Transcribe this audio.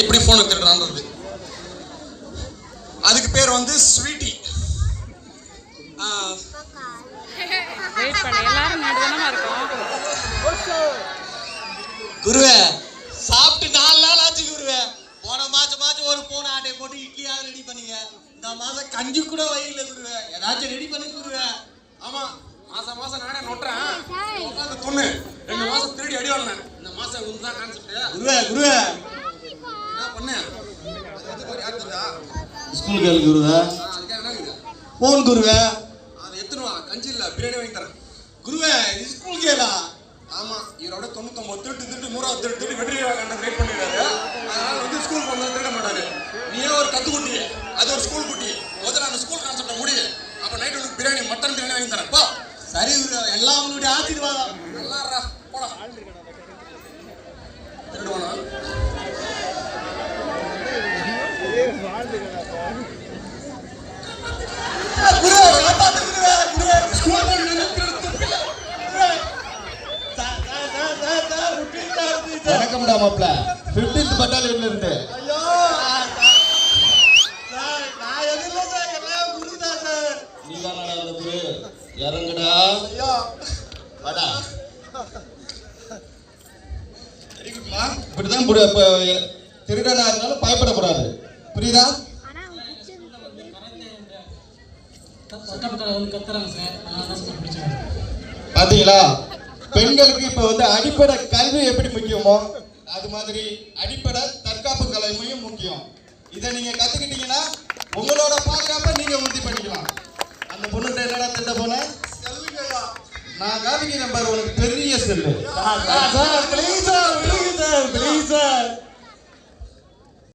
இப்படி போன் எடுத்துடுறான்றது. அதுக்கு பேர் வந்து ஸ்வீட்டி. குருவே சாப்பிட்டு 4 நாள் ஆச்சு குருவே. போன மாசம் ஒரு போன் ஆட்டை போட்டு இட்லியாக ரெடி பண்ணீங்க. இந்த மாசம் கஞ்சி கூட வயிறுல குருவே. ஏதாச்சும் ரெடி பண்ணி குருவே. ஆமா மாசம் நானே நொட்டுறேன். பொண்ணு 2 மாசம் திருடி அடி வாங்கினேன். இந்த மாசம் இதுதான் கான்செப்ட். குருவே என்ன பண்ண? யார் தெரியா? ஸ்கூல் கேள் குருவே. அதுக்காக என்ன இருக்குது? போன் குருவே. அதை எத்தனை கஞ்சி இல்ல பிரியாணி வாங்கி தரேன். குருவே இது ஸ்கூல் கேளா? ஆமா இவரோட 99 திருட்டு 100 திருட்டு வெற்றி வெயிட் பண்ணிடுறாரு. அதனால வந்து ஸ்கூல் போனா திருட மாட்டாரு. நீயே ஒரு கத்து குட்டி, அது ஒரு ஸ்கூல் குட்டி. முதல்ல அந்த ஸ்கூல் கான்செப்ட முடி. அப்ப நைட் வந்து பிரியாணி மட்டன் பிரியாணி வாங்கி தரேன். போ. சரி எல்லாம் உங்களுடைய ஆசீர்வாதம். எல்லாரா போடா. திருடுவானா? குரு பாத்து குரு ஸ்கூல் வணக்கம்டா மாப்ள. 15th பட்டாலியன்ல இருந்து. ஐயோ நான் எதிரல சார் எல்லாம் குருதா சார். நீதானடா அந்த குரு. இறங்குடா. ஐயோ வாடா. சரிங்களா? இப்படிதான் திருடனா இருந்தாலும் பயப்படக்கூடாது. புரியுதா? பாத்தீங்களா? பெண்களுக்கு இப்ப வந்து அடிப்படை கல்வி எப்படி முக்கியமோ அது மாதிரி அடிப்படை தற்காப்பு கலைமையும் முக்கியம். இதை நீங்க கத்துக்கிட்டீங்கன்னா உங்களோட பாதுகாப்பை நீங்க உறுதி பண்ணிக்கலாம். அந்த பொண்ணுகிட்ட என்னடா திட்ட போன? நான் காமிக்கிறேன் பாரு உனக்கு பெரிய cell. Sir please sir please sir please sir